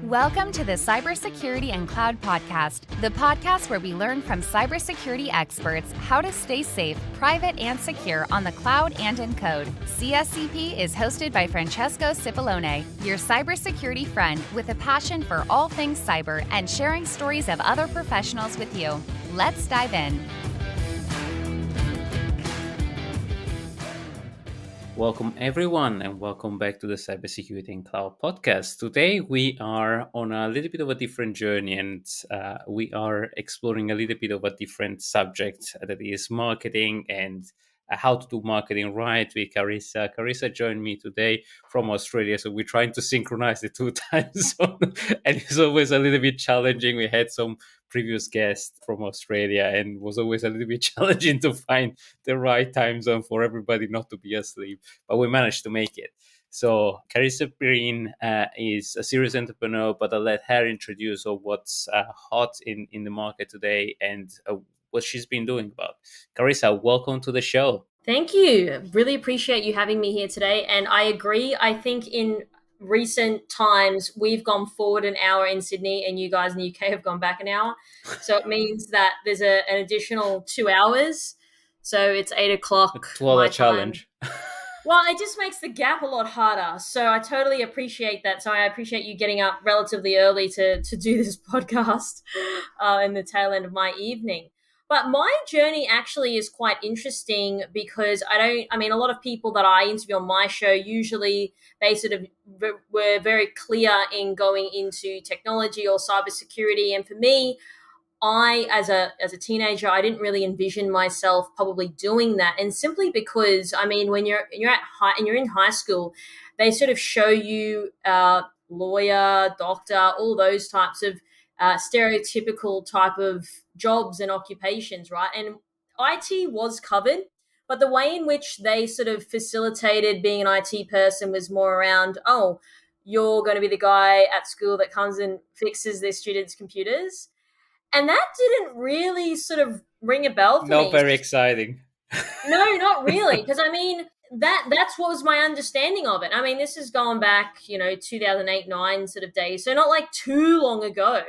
Welcome to the Cybersecurity and Cloud Podcast, the podcast where we learn from cybersecurity experts how to stay safe, private, and secure on the cloud and in code. CSCP is hosted by Francesco Cipollone, your cybersecurity friend with a passion for all things cyber and sharing stories of other professionals with you. Let's dive in. Welcome everyone and welcome back to the Cybersecurity and Cloud Podcast. Today we are on a little bit of a different journey and we are exploring a little bit of a different subject that is marketing and how to do marketing right with Karissa. Karissa joined me today from Australia, so we're trying to synchronize the two time zones and it's always a little bit challenging. We had some previous guest from Australia and it was always a little bit challenging to find the right time zone for everybody not to be asleep, but we managed to make it. So Karissa Breen is a serious entrepreneur, but I'll let her introduce what's hot in the market today and what she's been doing about. Karissa, welcome to the show. Thank you. Really appreciate you having me here today. And I agree. I think in recent times, we've gone forward an hour in Sydney and you guys in the UK have gone back an hour. So it means that there's an additional 2 hours. So it's 8 o'clock. A 12-hour challenge. Well, it just makes the gap a lot harder. So I totally appreciate that. So I appreciate you getting up relatively early to do this podcast in the tail end of my evening. But my journey actually is quite interesting because a lot of people that I interview on my show, usually they sort of were very clear in going into technology or cybersecurity. And for me, as a teenager, I didn't really envision myself probably doing that. And simply because, when you're in high school, they sort of show you lawyer, doctor, all those types of stereotypical type of jobs and occupations, right? And IT was covered, but the way in which they sort of facilitated being an IT person was more around, oh, you're going to be the guy at school that comes and fixes their students' computers. And that didn't really sort of ring a bell for me. Not very exciting. No, not really. Because that's what was my understanding of it. This is going back, 2008-9 sort of days. So not like too long ago.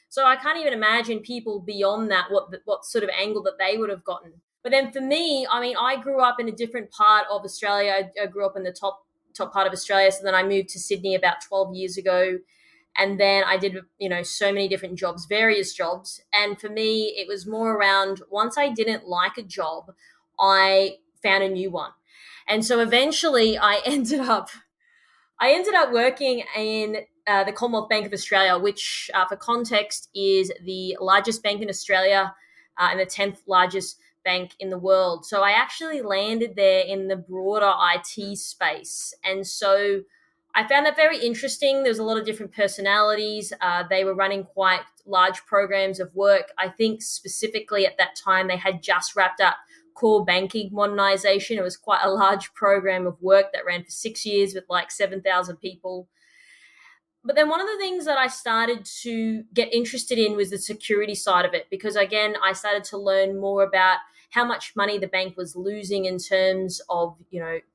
So I can't even imagine people beyond that, what sort of angle that they would have gotten. But then for me, I grew up in a different part of Australia. I grew up in the top part of Australia. So then I moved to Sydney about 12 years ago. And then I did, so many different jobs, various jobs. And for me, it was more around once I didn't like a job, I found a new one. And so eventually I ended up working in the Commonwealth Bank of Australia, which for context is the largest bank in Australia and the 10th largest bank in the world. So I actually landed there in the broader IT space. And so I found that very interesting. There was a lot of different personalities. They were running quite large programs of work. I think specifically at that time, they had just wrapped up core banking modernization. It was quite a large program of work that ran for 6 years with like 7,000 people. But then one of the things that I started to get interested in was the security side of it, because again, I started to learn more about how much money the bank was losing in terms of,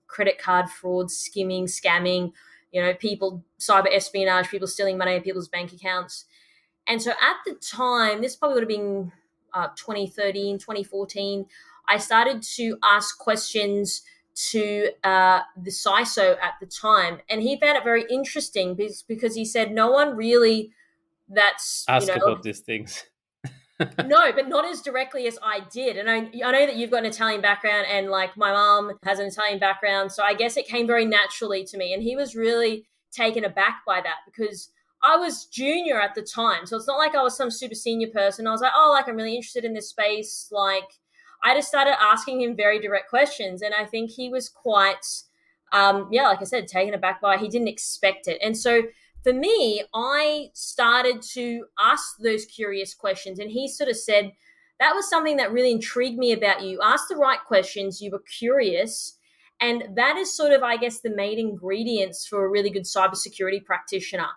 credit card fraud, skimming, scamming, people, cyber espionage, people stealing money in people's bank accounts. And so at the time, this probably would have been 2013, 2014, I started to ask questions to the CISO at the time. And he found it very interesting because he said, no one really about these things. No, but not as directly as I did. And I know that you've got an Italian background and like my mom has an Italian background. So I guess it came very naturally to me. And he was really taken aback by that because I was junior at the time. So it's not like I was some super senior person. I was like, I'm really interested in this space. I just started asking him very direct questions. And I think he was quite, like I said, taken aback by it. He didn't expect it. And so for me, I started to ask those curious questions. And he sort of said, that was something that really intrigued me about you. You asked the right questions. You were curious. And that is sort of, I guess, the main ingredients for a really good cybersecurity practitioner.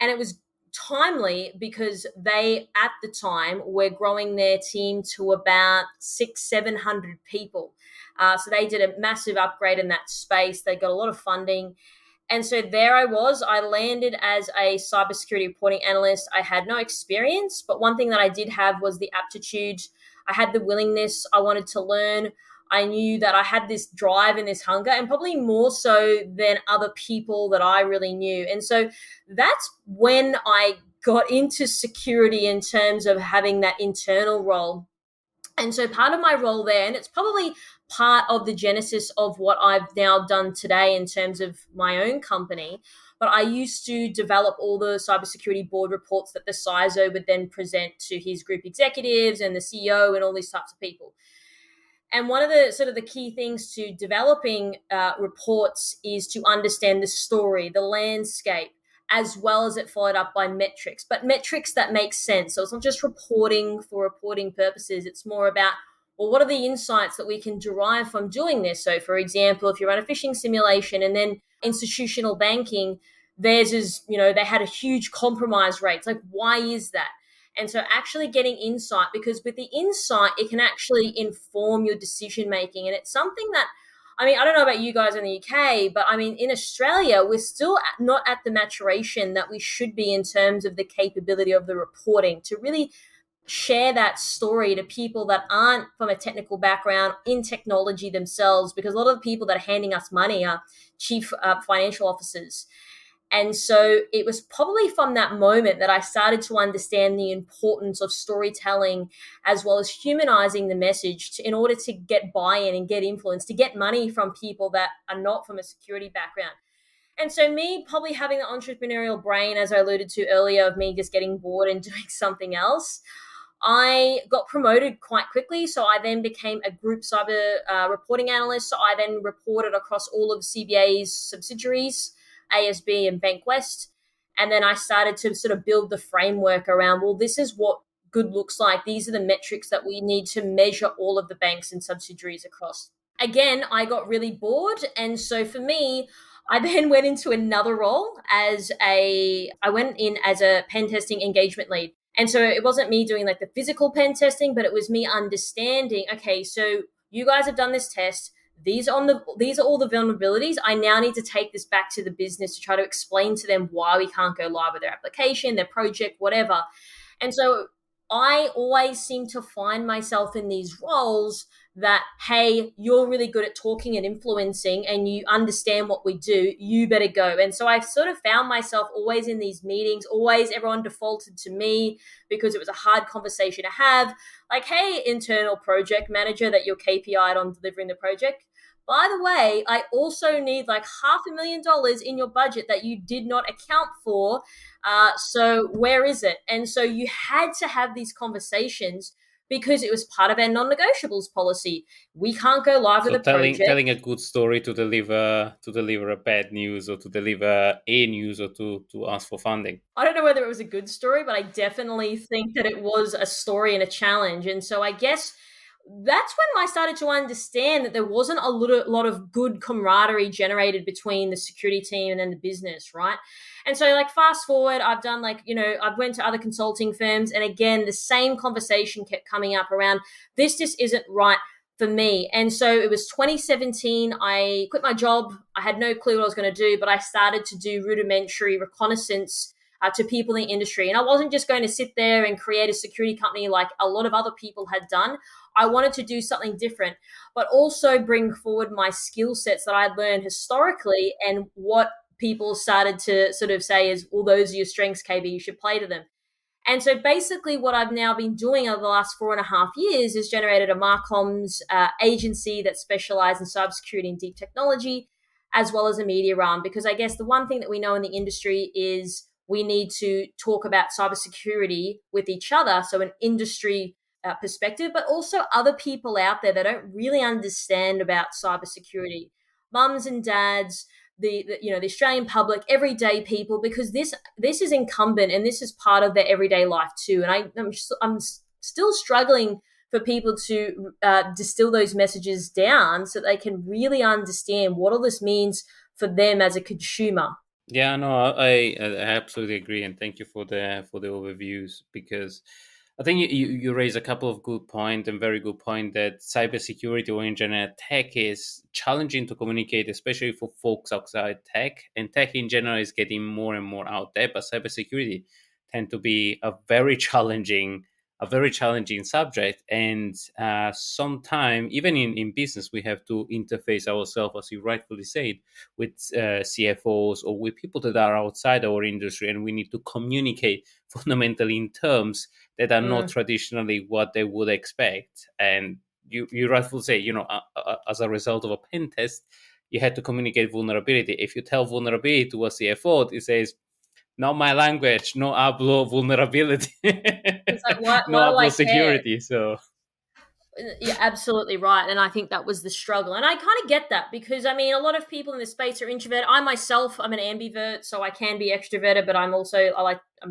And it was timely because they, at the time, were growing their team to about 600-700 people. So they did a massive upgrade in that space. They got a lot of funding. And so there I was. I landed as a cybersecurity reporting analyst. I had no experience, but one thing that I did have was the aptitude. I had the willingness. I wanted to learn. I knew that I had this drive and this hunger, and probably more so than other people that I really knew. And so that's when I got into security in terms of having that internal role. And so part of my role there, and it's probably part of the genesis of what I've now done today in terms of my own company, but I used to develop all the cybersecurity board reports that the CISO would then present to his group executives and the CEO and all these types of people. And one of the sort of the key things to developing reports is to understand the story, the landscape, as well as it followed up by metrics, but metrics that make sense. So it's not just reporting for reporting purposes. It's more about, well, what are the insights that we can derive from doing this? So for example, if you run a phishing simulation and then institutional banking, theirs is, they had a huge compromise rate. It's like, why is that? And so actually getting insight, because with the insight, it can actually inform your decision making. And it's something that, I don't know about you guys in the UK, but in Australia, we're still not at the maturation that we should be in terms of the capability of the reporting to really share that story to people that aren't from a technical background in technology themselves, because a lot of the people that are handing us money are chief financial officers. And so it was probably from that moment that I started to understand the importance of storytelling as well as humanizing the message in order to get buy-in and get influence, to get money from people that are not from a security background. And so me probably having the entrepreneurial brain, as I alluded to earlier, of me just getting bored and doing something else, I got promoted quite quickly. So I then became a group cyber reporting analyst. So I then reported across all of CBA's subsidiaries, ASB and Bankwest. And then I started to sort of build the framework around, well, this is what good looks like. These are the metrics that we need to measure all of the banks and subsidiaries across. Again, I got really bored. And so for me, I then went into another role I went in as a pen testing engagement lead. And so it wasn't me doing like the physical pen testing, but it was me understanding, okay, so you guys have done this test. These are all the vulnerabilities. I now need to take this back to the business to try to explain to them why we can't go live with their application, their project, whatever. And so I always seem to find myself in these roles that, hey, you're really good at talking and influencing and you understand what we do, you better go. And so I sort of found myself always in these meetings, always everyone defaulted to me because it was a hard conversation to have. Like, hey, internal project manager that you're KPI'd on delivering the project. By the way, I also need like $500,000 in your budget that you did not account for. So where is it? And so you had to have these conversations because it was part of our non-negotiables policy. We can't go live with a project. Telling a good story to deliver a bad news, or to deliver a news, or to ask for funding. I don't know whether it was a good story, but I definitely think that it was a story and a challenge. And so I guess that's when I started to understand that there wasn't a lot of good camaraderie generated between the security team and then the business, right? And so like fast forward, I've done I've went to other consulting firms, and again, the same conversation kept coming up around this just isn't right for me. And so it was 2017, I quit my job. I had no clue what I was going to do, but I started to do rudimentary reconnaissance to people in the industry. And I wasn't just going to sit there and create a security company like a lot of other people had done. I wanted to do something different, but also bring forward my skill sets that I'd learned historically, and what people started to sort of say is, well, those are your strengths, KB, you should play to them. And so basically what I've now been doing over the last 4.5 years is generated a Marcoms agency that specializes in cybersecurity and deep technology, as well as a media arm, because I guess the one thing that we know in the industry is we need to talk about cybersecurity with each other. So an industry perspective, but also other people out there that don't really understand about cybersecurity, mums and dads, the Australian public, everyday people, because this is incumbent and this is part of their everyday life too. And I'm still struggling for people to distill those messages down so they can really understand what all this means for them as a consumer. Yeah, no, I absolutely agree, and thank you for the overviews, because I think you raise a couple of good points and very good point that cybersecurity or in general tech is challenging to communicate, especially for folks outside tech. And tech in general is getting more and more out there, but cybersecurity tend to be a very challenging subject. And sometimes, even in business, we have to interface ourselves, as you rightfully said, with CFOs or with people that are outside our industry, and we need to communicate fundamentally in terms that are not traditionally what they would expect. And you rightfully say, as a result of a pen test, you had to communicate vulnerability. If you tell vulnerability to a CFO, it says, not my language, no hablo vulnerability, It's like, why no do I hablo care? security. So You're absolutely right. And I think that was the struggle. And I kind of get that because, I mean, a lot of people in this space are introverted. I myself, I'm an ambivert, so I can be extroverted, but I'm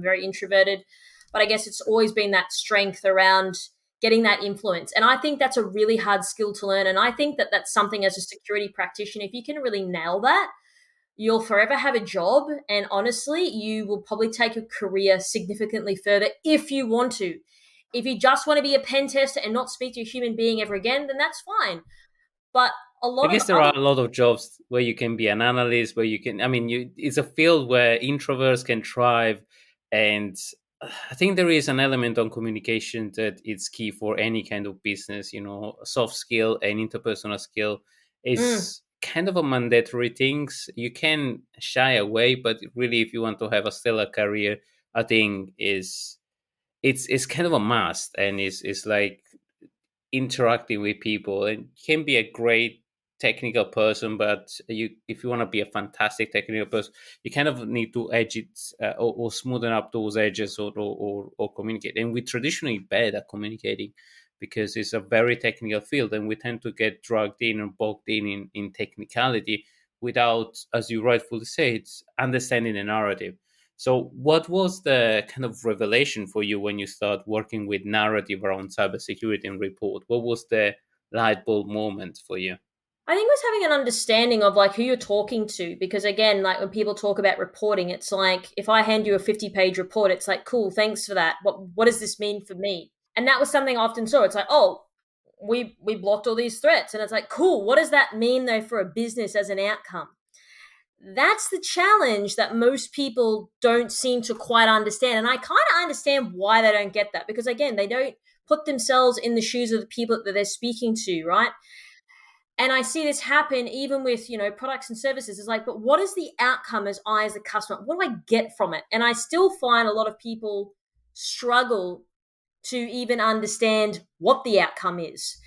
very introverted. But I guess it's always been that strength around getting that influence. And I think that's a really hard skill to learn. And I think that that's something as a security practitioner, if you can really nail that, you'll forever have a job. And honestly, you will probably take your career significantly further if you want to. If you just want to be a pen tester and not speak to a human being ever again, then that's fine. But a I lot of guess there other are a lot of jobs where you can be an analyst, where you can, it's a field where introverts can thrive. And I think there is an element on communication that it's key for any kind of business. Soft skill and interpersonal skill is kind of a mandatory things. You can shy away, but really, if you want to have a stellar career, I think it's kind of a must, and it's like interacting with people. And you can be a great technical person, but if you want to be a fantastic technical person, you kind of need to edge it, or smoothen up those edges, or communicate. And we're traditionally bad at communicating because it's a very technical field, and we tend to get dragged in and bogged in technicality without, as you rightfully say, it's understanding the narrative. So, what was the kind of revelation for you when you start working with narrative around cybersecurity and report? What was the light bulb moment for you? I think it was having an understanding of like who you're talking to, because again, like when people talk about reporting, it's like if I hand you a 50-page report, it's like, cool, thanks for that. What does this mean for me? And that was something I often saw. It's like, oh, we blocked all these threats, and it's like, cool, what does that mean though for a business as an outcome? That's the challenge that most people don't seem to quite understand. And I kind of understand why they don't get that, because again, they don't put themselves in the shoes of the people that they're speaking to, right? And I see this happen even with, products and services. It's like, but what is the outcome as I, as a customer? What do I get from it? And I still find a lot of people struggle to even understand what the outcome is.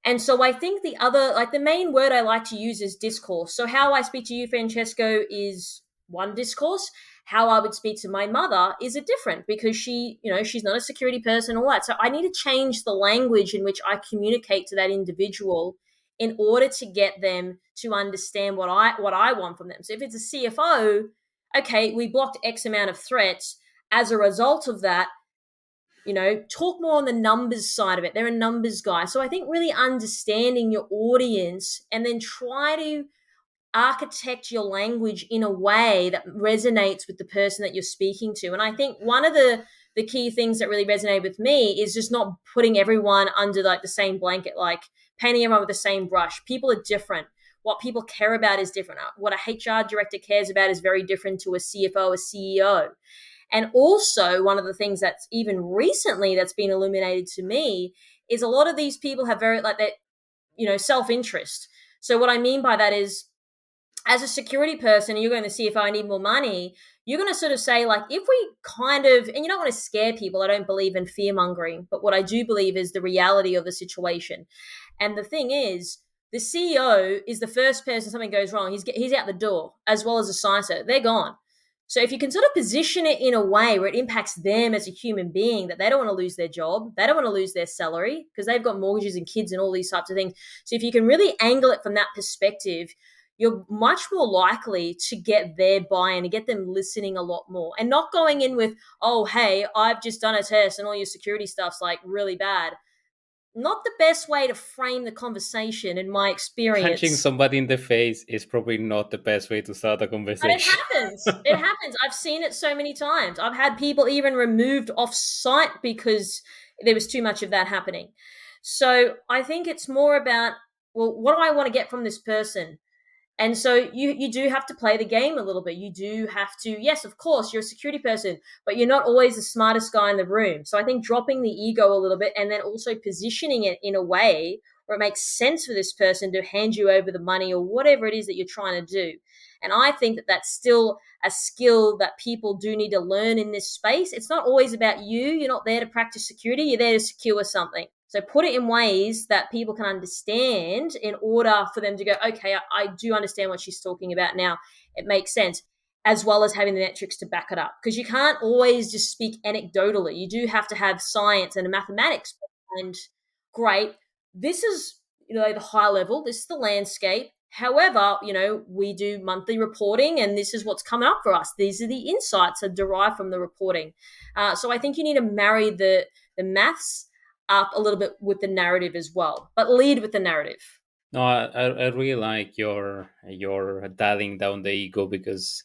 And so I think the main word I like to use is discourse. So how I speak to you, Francesco, is one discourse. How I would speak to my mother is a different, because she's not a security person, all that. So I need to change the language in which I communicate to that individual in order to get them to understand what I want from them. So if it's a CFO, okay, we blocked X amount of threats. As a result of that, talk more on the numbers side of it. They're a numbers guy. So I think really understanding your audience and then try to architect your language in a way that resonates with the person that you're speaking to. And I think one of the key things that really resonated with me is just not putting everyone under like the same blanket, like painting everyone with the same brush. People are different. What people care about is different. What a HR director cares about is very different to a CFO, a CEO. And also, one of the things that's even recently that's been illuminated to me is a lot of these people have very self-interest. So what I mean by that is, as a security person, and you're going to CFO, I need more money, you're going to sort of say, like, if we kind of, and you don't want to scare people, I don't believe in fear mongering, but what I do believe is the reality of the situation. And the thing is, the CEO is the first person something goes wrong. He's out the door, as well as the CISO. They're gone. So if you can sort of position it in a way where it impacts them as a human being, that they don't want to lose their job, they don't want to lose their salary because they've got mortgages and kids and all these types of things. So if you can really angle it from that perspective, you're much more likely to get their buy-in and get them listening a lot more, and not going in with, oh, hey, I've just done a test and all your security stuff's like really bad. not the best way to frame the conversation in my experience. Punching somebody in the face is probably not the best way to start a But conversation. it happens. It happens. I've seen it so many times. I've had people even removed off site because there was too much of that happening. So I think it's more about, well, what do I want to get from this person? And so you do have to play the game a little bit. You do have to, yes, of course, you're a security person, but you're not always the smartest guy in the room. So I think dropping the ego a little bit and then also positioning it in a way where it makes sense for this person to hand you over the money or whatever it is that you're trying to do. And I think that that's still a skill that people do need to learn in this space. It's not always about you. You're not there to practice security. You're there to secure something. So put it in ways that people can understand in order for them to go, okay, I do understand what she's talking about now. It makes sense, as well as having the metrics to back it up. Because you can't always just speak anecdotally. You do have to have science and mathematics. And great, this is, the high level. This is the landscape. However, we do monthly reporting and this is what's coming up for us. These are the insights that derive from the reporting. So I think you need to marry the maths up a little bit with the narrative as well, but lead with the narrative. No, I really like your dialing down the ego, because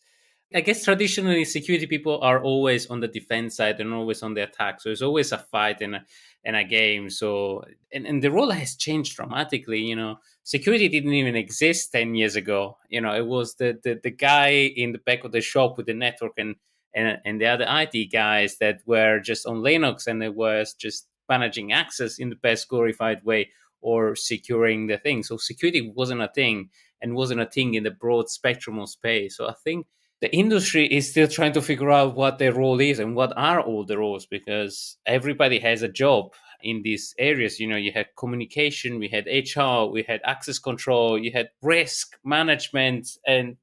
I guess traditionally security people are always on the defense side and always on the attack. So it's always a fight and a game. So and the role has changed dramatically. Security didn't even exist 10 years ago. It was the guy in the back of the shop with the network and the other IT guys that were just on Linux, and it was just managing access in the best glorified way or securing the thing. So security wasn't a thing, and wasn't a thing in the broad spectrum of space. So I think the industry is still trying to figure out what their role is and what are all the roles, because everybody has a job in these areas. You had communication, we had HR, we had access control, you had risk management, and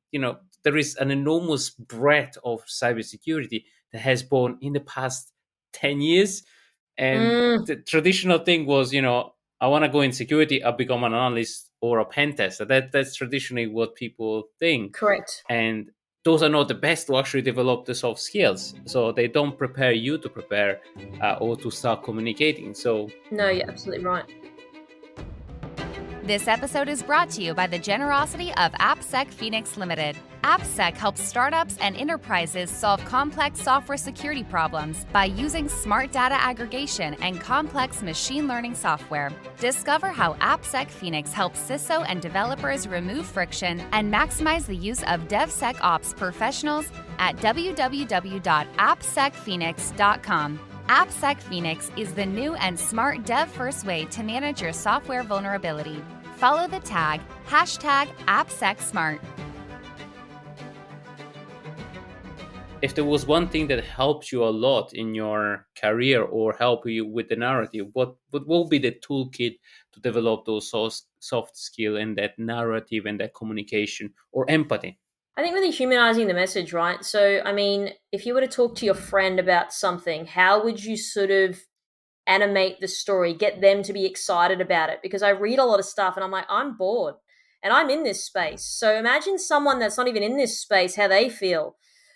there is an enormous breadth of cybersecurity that has born in the past 10 years. And the traditional thing was, I want to go in security, I'll become an analyst or a pen tester. That's traditionally what people think. Correct. And those are not the best to actually develop the soft skills. So they don't prepare you to prepare or to start communicating. So no, you're absolutely right. This episode is brought to you by the generosity of AppSec Phoenix Ltd. AppSec helps startups and enterprises solve complex software security problems by using smart data aggregation and complex machine learning software. Discover how AppSec Phoenix helps CISO and developers remove friction and maximize the use of DevSecOps professionals at www.appsecphoenix.com. AppSec Phoenix is the new and smart dev-first way to manage your software vulnerability. Follow the tag #AppSecSmart. if there was one thing that helped you a lot in your career or help you with the narrative, what will be the toolkit to develop those soft skill and that narrative and that communication or empathy? I think really humanizing the message, right? So, I mean, if you were to talk to your friend about something, how would you sort of animate the story, get them to be excited about it? Because I read a lot of stuff and I'm like, I'm bored and I'm in this space. So imagine someone that's not even in this space, how they feel.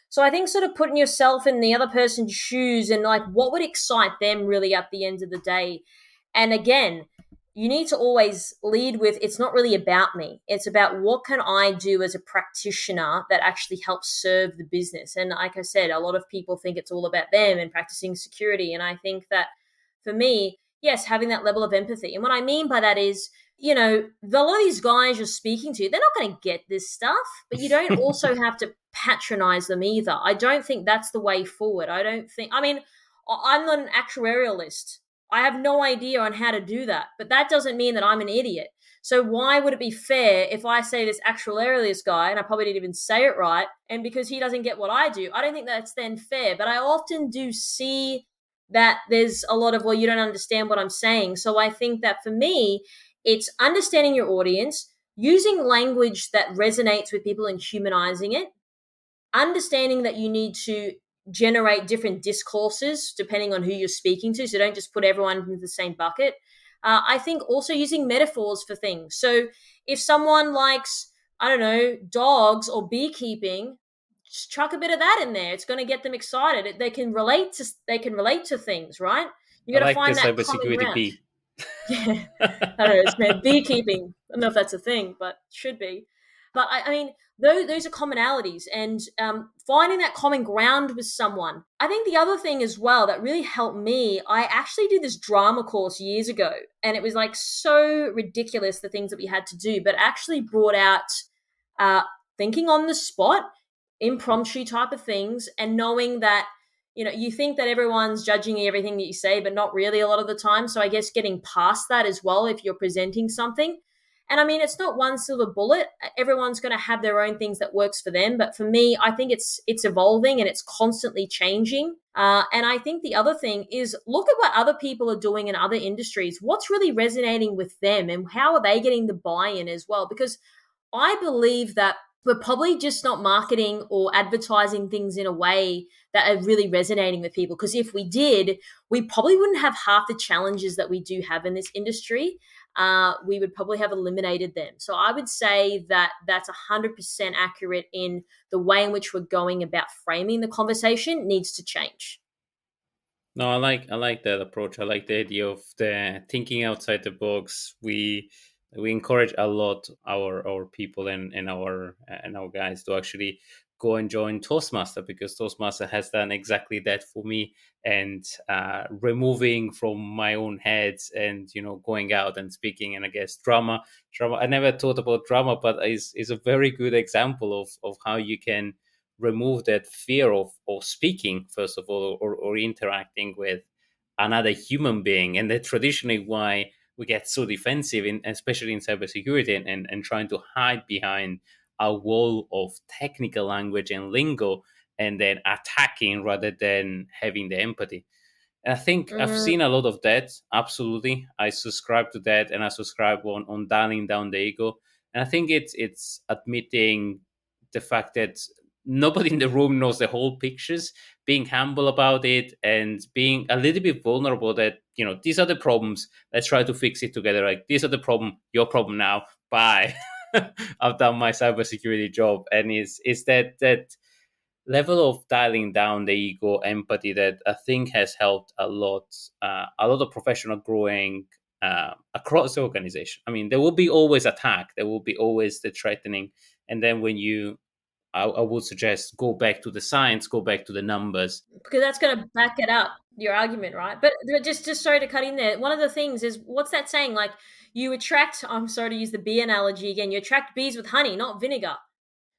So I think sort of putting yourself in the other person's shoes and like what would excite them really at the end of the day. And again, you need to always lead with, it's not really about me. It's about what can I do as a practitioner that actually helps serve the business. And like I said, a lot of people think it's all about them and practicing security. And I think that for me, yes, having that level of empathy. And what I mean by that is, you know, a lot of these guys you're speaking to, they're not going to get this stuff, but you don't also have to patronize them either. I don't think that's the way forward. I mean, I'm not an actuarialist. I have no idea on how to do that, but that doesn't mean that I'm an idiot. So why would it be fair if I say this actuarialist guy, and I probably didn't even say it right, and because he doesn't get what I do, I don't think that's then fair. But I often do see that there's a lot of, well, you don't understand what I'm saying. So I think that for me, it's understanding your audience, using language that resonates with people and humanizing it, understanding that you need to generate different discourses depending on who you're speaking to. So don't just put everyone into the same bucket. I think also using metaphors for things. So if someone likes, I don't know, dogs or beekeeping, just chuck a bit of that in there. It's going to get them excited. They can relate to things, right? You got to find that common ground. Yeah, I don't know. It's man beekeeping. I don't know if that's a thing, but should be. But I mean, those are commonalities, and finding that common ground with someone. I think the other thing as well that really helped me. I actually did this drama course years ago, and it was like so ridiculous the things that we had to do, but actually brought out uh, thinking on the spot, impromptu type of things, and knowing that you think that everyone's judging everything that you say, but not really a lot of the time. So I guess getting past that as well if you're presenting something. And I mean, it's not one silver bullet. Everyone's going to have their own things that works for them. But for me, I think it's evolving and it's constantly changing. And I think the other thing is look at what other people are doing in other industries. What's really resonating with them and how are they getting the buy-in as well? Because I believe that we're probably just not marketing or advertising things in a way that are really resonating with people. Because if we did, we probably wouldn't have half the challenges that we do have in this industry. We would probably have eliminated them. So I would say that that's 100% accurate in the way in which we're going about framing the conversation needs to change. No, I like that approach. I like the idea of the thinking outside the box. We encourage a lot our people and our guys to actually go and join Toastmaster, because Toastmaster has done exactly that for me, and removing from my own head and going out and speaking. And I guess drama. I never thought about drama, but is a very good example of how you can remove that fear of speaking, first of all, or interacting with another human being. And that's traditionally why we get so defensive, especially in cybersecurity, and trying to hide behind a wall of technical language and lingo, and then attacking rather than having the empathy. And I think I've seen a lot of that. Absolutely. I subscribe to that, and I subscribe on dialing down the ego. And I think it's admitting the fact that nobody in the room knows the whole pictures, being humble about it, and being a little bit vulnerable that, these are the problems. Let's try to fix it together. Like, these are the problem, your problem now. Bye. I've done my cybersecurity job. And it's that level of dialing down the ego, empathy, that I think has helped a lot of professional growing across the organization. I mean, there will be always attack, there will be always the threatening, and then I would suggest go back to the science, go back to the numbers, because that's going to back it up, your argument, right? But just sorry to cut in there. One of the things is, what's that saying? Like, you attract, I'm sorry to use the bee analogy again, you attract bees with honey, not vinegar.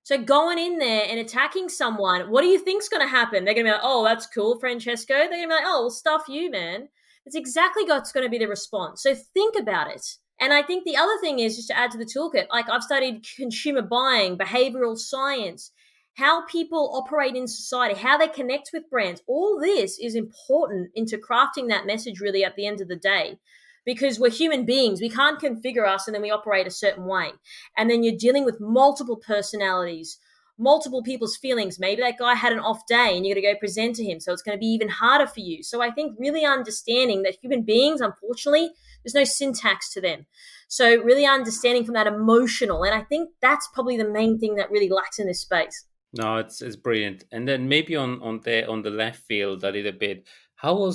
So going in there and attacking someone, what do you think's going to happen? They're going to be like, oh, that's cool, Francesco. They're going to be like, oh, well, stuff you, man. It's exactly what's going to be the response. So think about it. And I think the other thing is, just to add to the toolkit, like I've studied consumer buying, behavioral science, how people operate in society, how they connect with brands. All this is important into crafting that message really at the end of the day, because we're human beings. We can't configure us and then we operate a certain way. And then you're dealing with multiple personalities, multiple people's feelings. Maybe that guy had an off day and you're going to go present to him. So it's going to be even harder for you. So I think really understanding that human beings, unfortunately, there's no syntax to them. So really understanding from that emotional. And I think that's probably the main thing that really lacks in this space. No, it's brilliant. And then maybe on the left field a little bit, how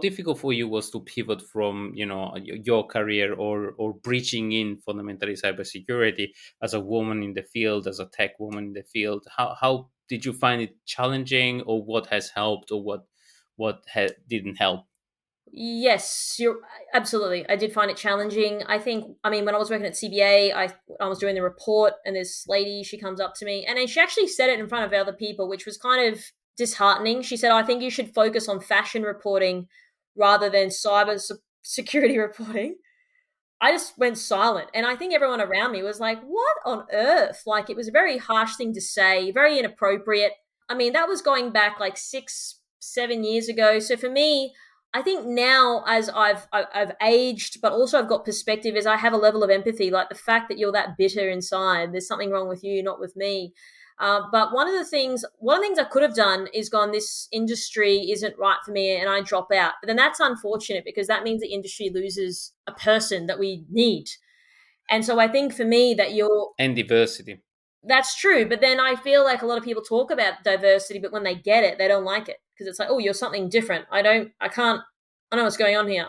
difficult for you was to pivot from your career or breaching in fundamentally cybersecurity as a woman in the field, as a tech woman in the field? How did you find it challenging, or what has helped, or what didn't help? Yes, you're absolutely. I did find it challenging. When I was working at CBA, I was doing the report, and this lady, she comes up to me, and then she actually said it in front of other people, which was kind of disheartening. She said, I think you should focus on fashion reporting rather than cyber security reporting. I just went silent, and I think everyone around me was like, what on earth? Like, it was a very harsh thing to say, very inappropriate. I mean, that was going back like 6-7 years ago. So for me, I think now, as I've aged, but also I've got perspective, is I have a level of empathy. Like the fact that you're that bitter inside, there's something wrong with you, not with me. But one of the things I could have done is gone, this industry isn't right for me, and I drop out. But then that's unfortunate, because that means the industry loses a person that we need. And so I think for me that And diversity. that's true. But then I feel like a lot of people talk about diversity, but when they get it, they don't like it, because it's like, oh, you're something different. I don't know what's going on here.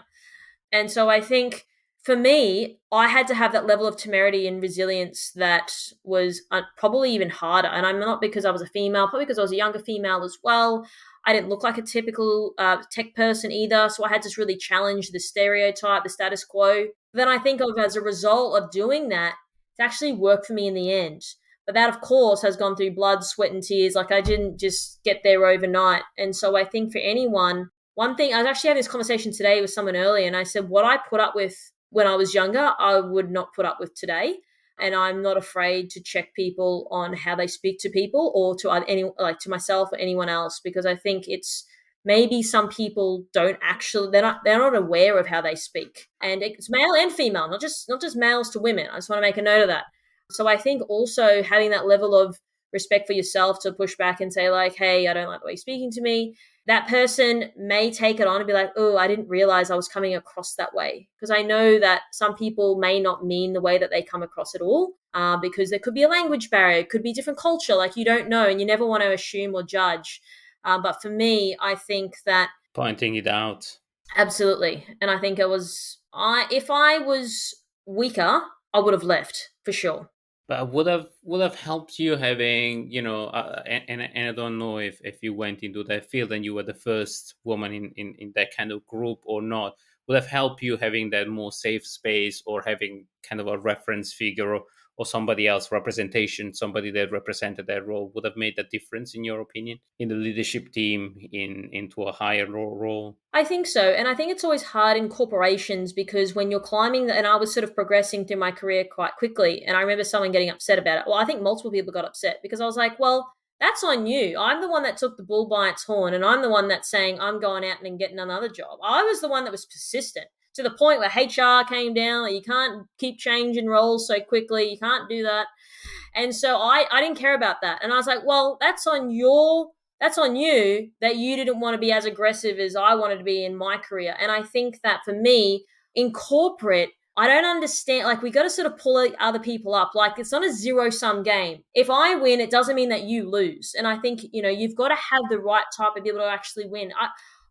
And so I think for me, I had to have that level of temerity and resilience that was probably even harder. And I'm not because I was a female, probably because I was a younger female as well. I didn't look like a typical tech person either. So I had to really challenge the stereotype, the status quo. Then I think of as a result of doing that, it actually worked for me in the end. But that, of course, has gone through blood, sweat, and tears. Like, I didn't just get there overnight. And so I think for anyone, one thing, I was actually having this conversation today with someone earlier, and I said, what I put up with when I was younger, I would not put up with today. And I'm not afraid to check people on how they speak to people or to myself or anyone else, because I think it's maybe some people don't actually, they're not aware of how they speak. And it's male and female, not just males to women. I just want to make a note of that. So I think also having that level of respect for yourself to push back and say like, hey, I don't like the way you're speaking to me. That person may take it on and be like, oh, I didn't realize I was coming across that way. Because I know that some people may not mean the way that they come across at all, because there could be a language barrier, it could be different culture, like you don't know, and you never want to assume or judge. But for me, I think that pointing it out. Absolutely. And I think if I was weaker, I would have left for sure. But would have helped you having, and I don't know if you went into that field and you were the first woman in that kind of group or not, would have helped you having that more safe space or having kind of a reference figure or somebody else representation, somebody that represented that role, would have made that difference in your opinion in the leadership team into a higher role? I think so. And I think it's always hard in corporations because when you're climbing, and I was sort of progressing through my career quite quickly, and I remember someone getting upset about it. Well, I think multiple people got upset because I was like, well, that's on you. I'm the one that took the bull by its horn, and I'm the one that's saying I'm going out and getting another job. I was the one that was persistent to the point where HR came down, like, you can't keep changing roles so quickly. You can't do that. And so I didn't care about that. And I was like, well, that's on you that you didn't want to be as aggressive as I wanted to be in my career. And I think that for me, in corporate, I don't understand, like, we got to sort of pull other people up. Like, it's not a zero-sum game. If I win, it doesn't mean that you lose. And I think, you've got to have the right type of people to actually win.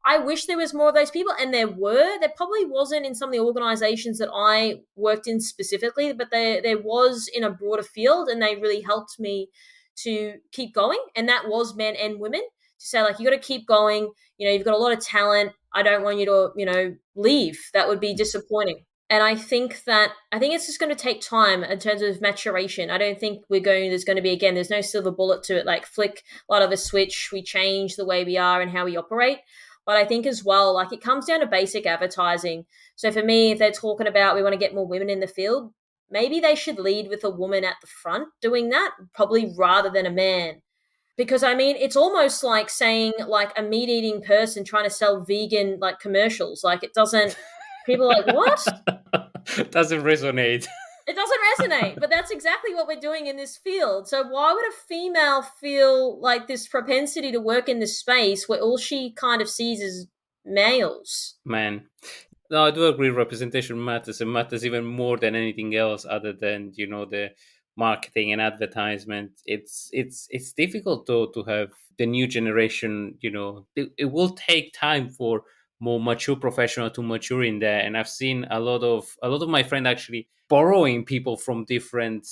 I wish there was more of those people, and there probably wasn't in some of the organizations that I worked in specifically, but there was in a broader field, and they really helped me to keep going. And that was men and women, to say like, you got to keep going. You've got a lot of talent. I don't want you to, leave. That would be disappointing. And I think it's just going to take time in terms of maturation. I don't think there's going to be, again, there's no silver bullet to it, like flick a lot of a switch. We change the way we are and how we operate. But I think as well, like, it comes down to basic advertising. So for me, if they're talking about we want to get more women in the field, maybe they should lead with a woman at the front doing that, probably rather than a man. Because, I mean, it's almost like saying, like, a meat-eating person trying to sell vegan, like, commercials. Like, it doesn't – people are like, what? Doesn't resonate. It doesn't resonate, but that's exactly what we're doing in this field. So why would a female feel like this propensity to work in this space where all she kind of sees is males? Man. No, I do agree. Representation matters. It matters even more than anything else other than, the marketing and advertisement. It's difficult though to have the new generation, it will take time for more mature professional to mature in there. And I've seen a lot of my friends actually borrowing people from different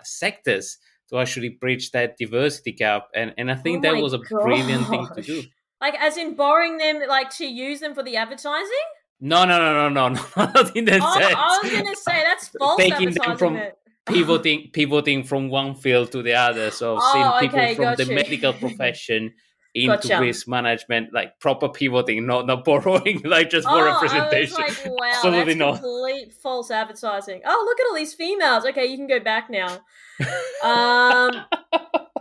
sectors to actually bridge that diversity gap. And I think that was a brilliant thing to do. Like, as in borrowing them, like, to use them for the advertising? No, not in that sense. I was going to say, that's false Taking advertising. Them from pivoting from one field to the other. So seeing people from the medical profession into risk management, like proper pivoting, not borrowing, like just for representation. I was like, wow, absolutely that's not. Complete false advertising. Oh, look at all these females. Okay, you can go back now.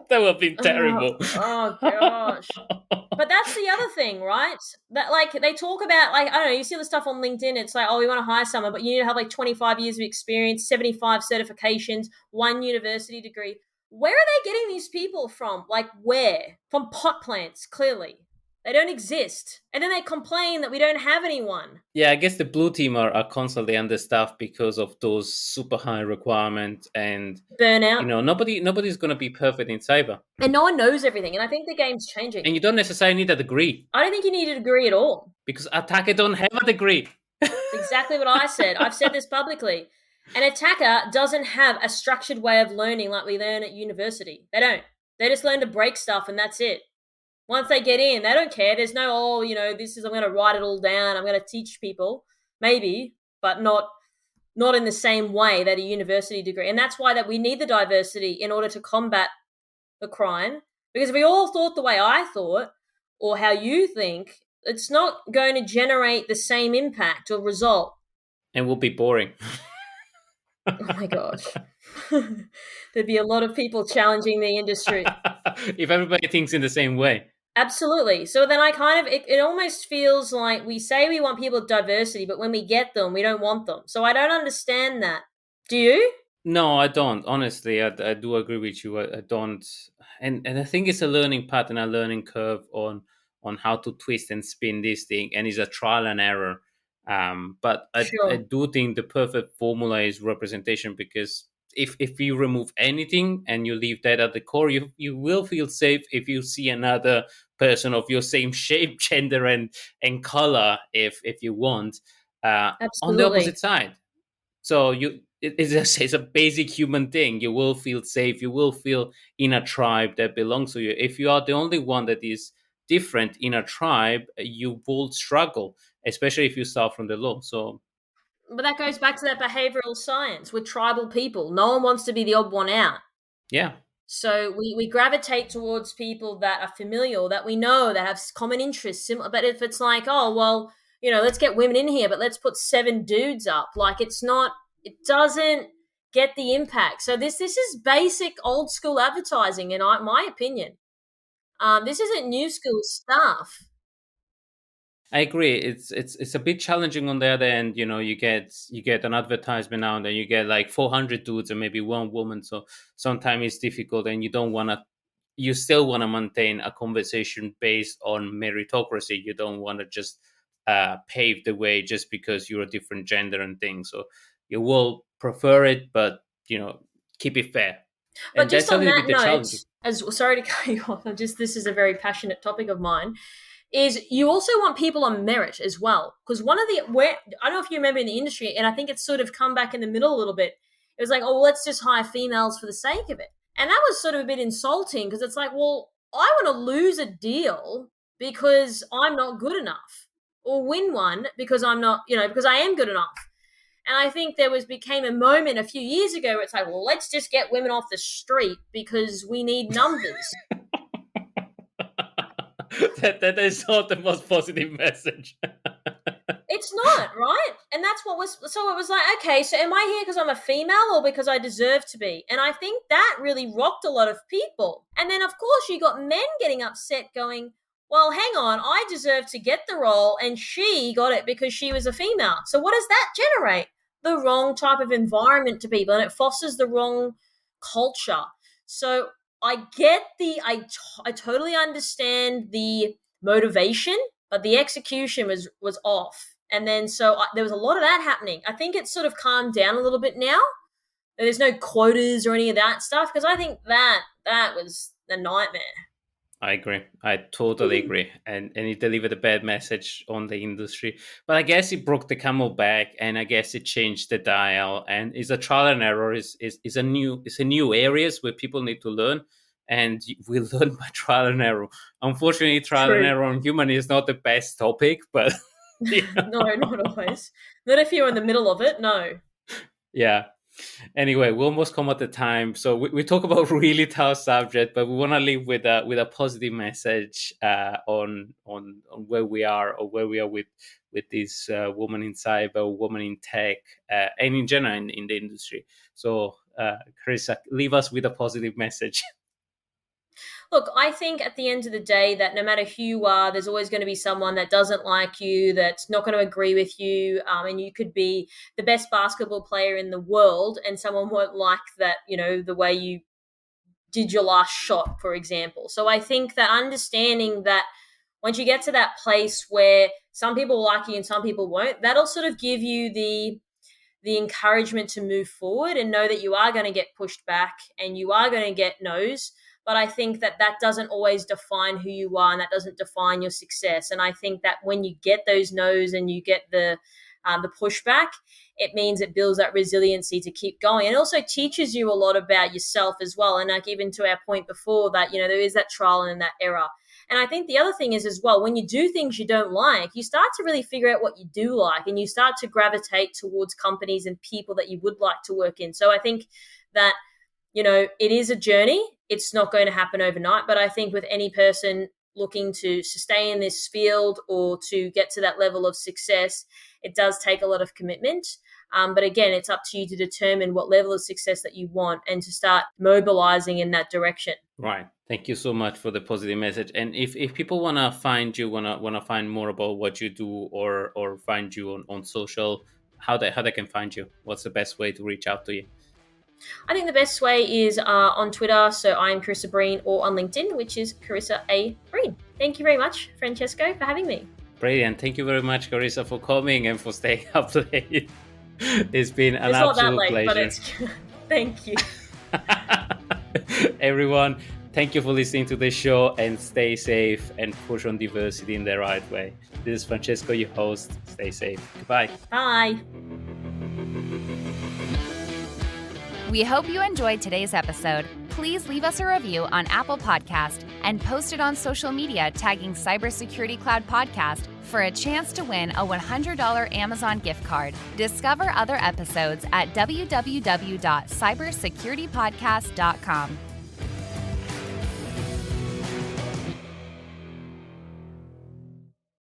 That would have been terrible. Oh gosh. But that's the other thing, right? That, like, they talk about, like, I don't know, you see the stuff on LinkedIn, it's like, oh, we want to hire someone, but you need to have like 25 years of experience, 75 certifications, 1 university degree. Where are they getting these people from? Like, where? From pot plants, clearly. They don't exist. And then they complain that we don't have anyone. Yeah, I guess the blue team are constantly understaffed because of those super high requirements and burnout. Nobody's going to be perfect in cyber. And no one knows everything. And I think the game's changing. And you don't necessarily need a degree. I don't think you need a degree at all. Because attackers don't have a degree. That's exactly what I said. I've said this publicly. An attacker doesn't have a structured way of learning like we learn at university. They don't. They just learn to break stuff and that's it. Once they get in, they don't care. There's no, I'm going to write it all down. I'm going to teach people, maybe, but not in the same way that a university degree. And that's why that we need the diversity in order to combat the crime. Because if we all thought the way I thought or how you think, it's not going to generate the same impact or result. And will be boring. Oh my gosh. There'd be a lot of people challenging the industry. If everybody thinks in the same way. Absolutely. So then it almost feels like we say we want people with diversity, but when we get them, we don't want them. So I don't understand that. Do you? No, I don't. Honestly, I do agree with you. I don't. And I think it's a learning path and a learning curve on how to twist and spin this thing. And it's a trial and error. But I Sure. do think the perfect formula is representation, because if you remove anything and you leave that at the core, you will feel safe if you see another person of your same shape, gender, and color, if you want, on the Absolutely. opposite side. So it's a basic human thing. You will feel safe. You will feel in a tribe that belongs to you. If you are the only one that is different in a tribe, you will struggle, especially if you start from the low. So, but that goes back to that behavioral science with tribal people. No one wants to be the odd one out. yeah. So we gravitate towards people that are familiar, that we know, that have common interests. But if it's like, oh, well, let's get women in here, but let's put 7 dudes up. Like it doesn't get the impact. So this is basic old school advertising, in my opinion. This isn't new school stuff. I agree. It's a bit challenging on the other end. You get an advertisement now, and then you get like 400 dudes and maybe one woman. So sometimes it's difficult, and you still want to maintain a conversation based on meritocracy. You don't want to just pave the way just because you're a different gender and things. So you will prefer it, but keep it fair. But And just that's a on little that bit the note, challenge. sorry to cut you off. This is a very passionate topic of mine. Is you also want people on merit as well, because I don't know if you remember in the industry, and I think it's sort of come back in the middle a little bit. It was like, oh, let's just hire females for the sake of it, and that was sort of a bit insulting, because it's like, well, I want to lose a deal because I'm not good enough, or win one because I'm not, because I am good enough. And I think became a moment a few years ago where it's like, well, let's just get women off the street because we need numbers. that is not the most positive message. It's not, right? And that's so it was like, okay, so am I here because I'm a female or because I deserve to be? And I think that really rocked a lot of people. And then, of course, you got men getting upset going, well, hang on, I deserve to get the role and she got it because she was a female. So what does that generate? The wrong type of environment to people, and it fosters the wrong culture. So I get I totally understand the motivation, but the execution was off. And then there was a lot of that happening. I think it's sort of calmed down a little bit now. There's no quotas or any of that stuff, because I think that was a nightmare. I agree. I totally agree. And it delivered a bad message on the industry. But I guess it broke the camel back, and I guess it changed the dial. And it's a trial and error. It's a new areas where people need to learn. And we learn by trial and error. Unfortunately, trial and error on human is not the best topic, but No, not always. Not if you're in the middle of it, no. Yeah. Anyway, we almost come at the time. So we talk about really tough subject, but we want to leave with a positive message on where we are, or where we are with this woman in cyber, woman in tech, and in general in the industry. So, Karissa, leave us with a positive message. Look, I think at the end of the day that no matter who you are, there's always going to be someone that doesn't like you, that's not going to agree with you, and you could be the best basketball player in the world and someone won't like that, the way you did your last shot, for example. So I think that understanding that once you get to that place where some people will like you and some people won't, that'll sort of give you the encouragement to move forward and know that you are going to get pushed back and you are going to get no's. But I think that doesn't always define who you are, and that doesn't define your success. And I think that when you get those no's and you get the the pushback, it means it builds that resiliency to keep going. And also teaches you a lot about yourself as well. And like even to our point before that, there is that trial and that error. And I think the other thing is as well, when you do things you don't like, you start to really figure out what you do like, and you start to gravitate towards companies and people that you would like to work in. So I think that, it is a journey. It's not going to happen overnight. But I think with any person looking to stay in this field or to get to that level of success, it does take a lot of commitment. But again, it's up to you to determine what level of success that you want and to start mobilizing in that direction. Right. Thank you so much for the positive message. And if people want to find you, want to find more about what you do or find you on social, how they can find you? What's the best way to reach out to you? I think the best way is on Twitter. So I'm Karissa Breen, or on LinkedIn, which is Karissa A. Breen. Thank you very much, Francesco, for having me. Brilliant. Thank you very much, Karissa, for coming and for staying up late. It's been an absolute pleasure. But it's thank you. Everyone, thank you for listening to this show, and stay safe and push on diversity in the right way. This is Francesco, your host. Stay safe. Goodbye. Bye. We hope you enjoyed today's episode. Please leave us a review on Apple Podcast and post it on social media tagging Cybersecurity Cloud Podcast for a chance to win a $100 Amazon gift card. Discover other episodes at www.cybersecuritypodcast.com.